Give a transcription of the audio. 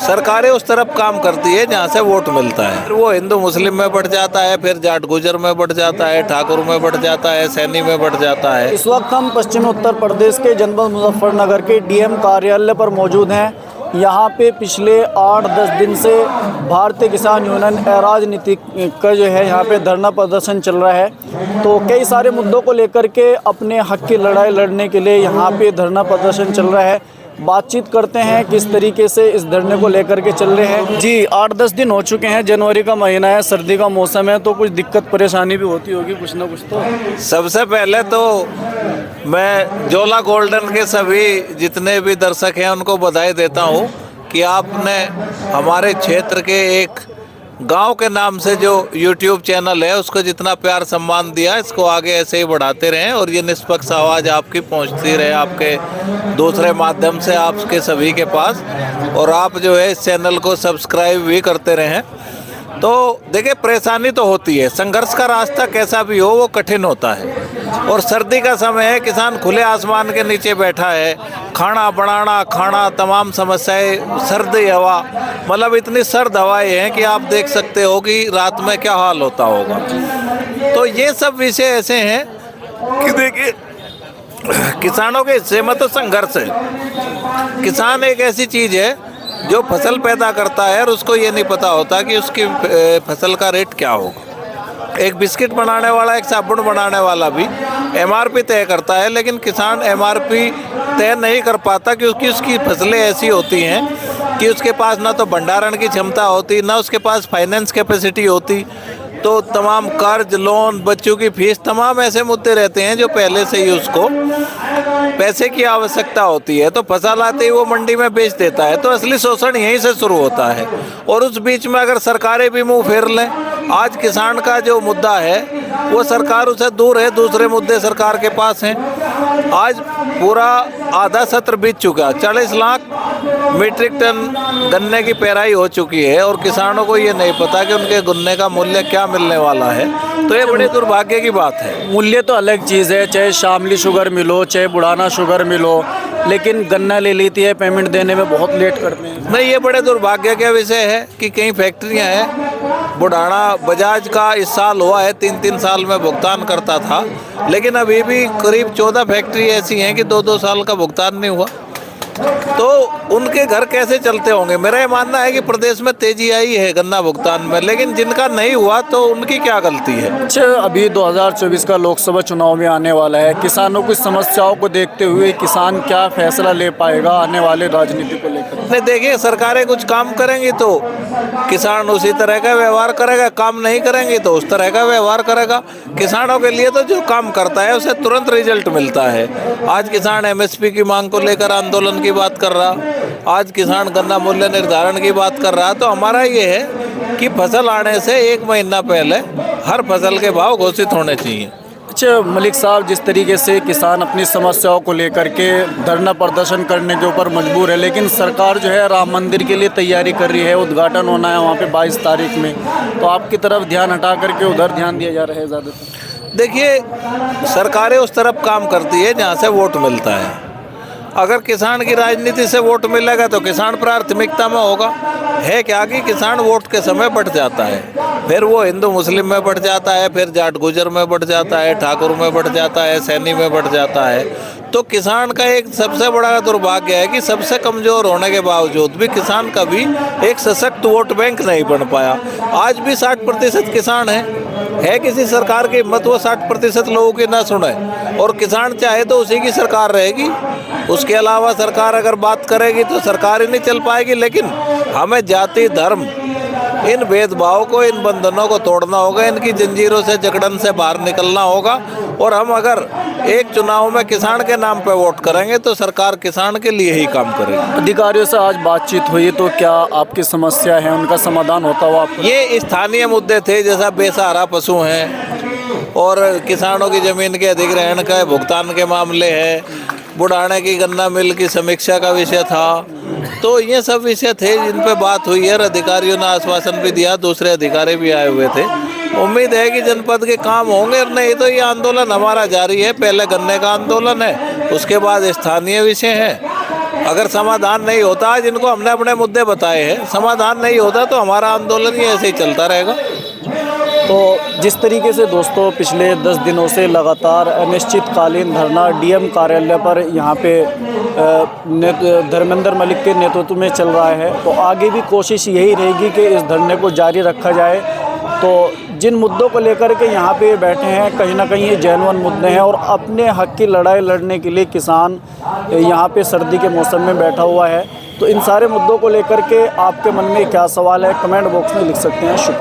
सरकारें उस तरफ काम करती है जहाँ से वोट मिलता है। वो हिंदू मुस्लिम में बढ़ जाता है, फिर जाट गुजर में बढ़ जाता है, ठाकुर में बढ़ जाता है, सैनी में बढ़ जाता है। इस वक्त हम पश्चिमी उत्तर प्रदेश के जनपद मुजफ्फरनगर के डीएम कार्यालय पर मौजूद हैं। यहाँ पे पिछले 8-10 दिन से भारतीय किसान यूनियन राजनीति का जो है यहाँ पे धरना प्रदर्शन चल रहा है। तो कई सारे मुद्दों को लेकर के अपने हक की लड़ाई लड़ने के लिए यहाँ पे धरना प्रदर्शन चल रहा है। बातचीत करते हैं किस तरीके से इस धरने को लेकर के चल रहे हैं। जी 8-10 दिन हो चुके हैं, जनवरी का महीना है, सर्दी का मौसम है, तो कुछ दिक्कत परेशानी भी होती होगी कुछ ना कुछ तो। सबसे पहले तो मैं जोला गोल्डन के सभी जितने भी दर्शक हैं उनको बधाई देता हूं कि आपने हमारे क्षेत्र के एक गांव के नाम से जो YouTube चैनल है उसको जितना प्यार सम्मान दिया, इसको आगे ऐसे ही बढ़ाते रहें और ये निष्पक्ष आवाज़ आपकी पहुंचती रहे आपके दूसरे माध्यम से आपके सभी के पास, और आप जो है इस चैनल को सब्सक्राइब भी करते रहें। तो देखिए, परेशानी तो होती है, संघर्ष का रास्ता कैसा भी हो वो कठिन होता है। और सर्दी का समय है, किसान खुले आसमान के नीचे बैठा है, खाना बनाना, खाना, तमाम समस्याएं, सर्दी हवा, मतलब इतनी सर्द हवाएं हैं कि आप देख सकते हो कि रात में क्या हाल होता होगा। तो ये सब विषय ऐसे हैं कि देखिए, किसानों के हिस्से में तो संघर्ष है। किसान एक ऐसी चीज़ है जो फसल पैदा करता है और उसको ये नहीं पता होता कि उसकी फसल का रेट क्या होगा। एक बिस्किट बनाने वाला, एक साबुन बनाने वाला भी MRP तय करता है, लेकिन किसान MRP तय नहीं कर पाता क्योंकि उसकी फसलें ऐसी होती हैं कि उसके पास ना तो भंडारण की क्षमता होती, ना उसके पास फाइनेंस कैपेसिटी होती। तो तमाम कर्ज, लोन, बच्चों की फीस, तमाम ऐसे मुद्दे रहते हैं जो पहले से ही उसको पैसे की आवश्यकता होती है। तो फसल आते ही वो मंडी में बेच देता है। तो असली शोषण यहीं से शुरू होता है। और उस बीच में अगर सरकारें भी मुंह फेर लें, आज किसान का जो मुद्दा है वो सरकार उसे दूर है, दूसरे मुद्दे सरकार के पास हैं। आज पूरा आधा सत्र बीत चुका, 40 लाख मीट्रिक टन गन्ने की पेराई हो चुकी है और किसानों को ये नहीं पता कि उनके गन्ने का मूल्य क्या मिलने वाला है। तो ये बड़े दुर्भाग्य की बात है। मूल्य तो अलग चीज़ है, चाहे शामली शुगर मिलो, चाहे बुढ़ाना शुगर मिलो, लेकिन गन्ना ले लेती है, पेमेंट देने में बहुत लेट करते हैं। नहीं, ये बड़े दुर्भाग्य का विषय है कि कई फैक्ट्रियां हैं, बुढ़ाना बजाज का इस साल हुआ है 3-3 साल में भुगतान करता था, लेकिन अभी भी करीब 14 फैक्ट्री ऐसी हैं कि 2-2 साल का भुगतान नहीं हुआ। तो उनके घर कैसे चलते होंगे। मेरा ये मानना है कि प्रदेश में तेजी आई है गन्ना भुगतान में, लेकिन जिनका नहीं हुआ तो उनकी क्या गलती है। अच्छा, अभी 2024 का लोकसभा चुनाव भी आने वाला है, किसानों की समस्याओं को देखते हुए किसान क्या फैसला ले पाएगा आने वाले राजनीति को लेकर? नहीं, देखिए, सरकारें कुछ काम करेंगी तो किसान उसी तरह का व्यवहार करेगा, काम नहीं करेंगी तो उस तरह का व्यवहार करेगा। किसानों के लिए तो जो काम करता है उसे तुरंत रिजल्ट मिलता है। आज किसान MSP की मांग को लेकर आंदोलन की बात कर रहा, आज किसान गन्ना मूल्य निर्धारण की बात कर रहा। तो हमारा ये है कि फसल आने से 1 महीना पहले हर फसल के भाव घोषित होने चाहिए। अच्छा मलिक साहब, जिस तरीके से किसान अपनी समस्याओं को लेकर के धरना प्रदर्शन करने के ऊपर मजबूर है, लेकिन सरकार जो है राम मंदिर के लिए तैयारी कर रही है, उद्घाटन होना है वहाँ पे 22 तारीख में, तो आपकी तरफ ध्यान हटा करके उधर ध्यान दिया जा रहा है ज़्यादातर? देखिए, सरकारें उस तरफ काम करती है जहाँ से वोट मिलता है। अगर किसान की राजनीति से वोट मिलेगा तो किसान प्राथमिकता में होगा। है क्या कि किसान वोट के समय बढ़ जाता है, फिर वो हिंदू मुस्लिम में बढ़ जाता है, फिर जाट गुजर में बढ़ जाता है, ठाकुर में बढ़ जाता है, सैनी में बढ़ जाता है। तो किसान का एक सबसे बड़ा दुर्भाग्य है कि सबसे कमज़ोर होने के बावजूद भी किसान कभी एक सशक्त वोट बैंक नहीं बन पाया। आज भी 60% किसान है किसी सरकार की हिम्मत वो 60% लोगों की ना सुने, और किसान चाहे तो उसी की सरकार रहेगी। उसके अलावा सरकार अगर बात करेगी तो सरकार ही नहीं चल पाएगी। लेकिन हमें जाति, धर्म, इन भेदभाव को, इन बंधनों को तोड़ना होगा, इनकी जंजीरों से, जकड़न से बाहर निकलना होगा। और हम अगर एक चुनाव में किसान के नाम पे वोट करेंगे तो सरकार किसान के लिए ही काम करेगी। अधिकारियों से आज बातचीत हुई तो क्या आपकी समस्या है उनका समाधान होता हुआ? ये स्थानीय मुद्दे थे, जैसा बेसहारा पशु हैं और किसानों की ज़मीन के अधिग्रहण का भुगतान के मामले हैं, बुढ़ाने की गन्ना मिल की समीक्षा का विषय था। तो ये सब विषय थे जिन पे बात हुई है और अधिकारियों ने आश्वासन भी दिया, दूसरे अधिकारी भी आए हुए थे। उम्मीद है कि जनपद के काम होंगे, और नहीं तो ये आंदोलन हमारा जारी है। पहले गन्ने का आंदोलन है, उसके बाद स्थानीय विषय है। अगर समाधान नहीं होता, आज इनको हमने अपने मुद्दे बताए हैं, समाधान नहीं होता तो हमारा आंदोलन ही ऐसे ही चलता रहेगा। तो जिस तरीके से दोस्तों पिछले 10 दिनों से लगातार अनिश्चितकालीन धरना डीएम कार्यालय पर यहाँ पे धर्मेंद्र मलिक के नेतृत्व में चल रहा है, तो आगे भी कोशिश यही रहेगी कि इस धरने को जारी रखा जाए। तो जिन मुद्दों को लेकर के यहाँ पे बैठे हैं, कहीं ना कहीं ये जेन्युइन मुद्दे हैं और अपने हक की लड़ाई लड़ने के लिए किसान यहाँ पे सर्दी के मौसम में बैठा हुआ है। तो इन सारे मुद्दों को लेकर के आपके मन में क्या सवाल है, कमेंट बॉक्स में लिख सकते हैं। शुक्रिया।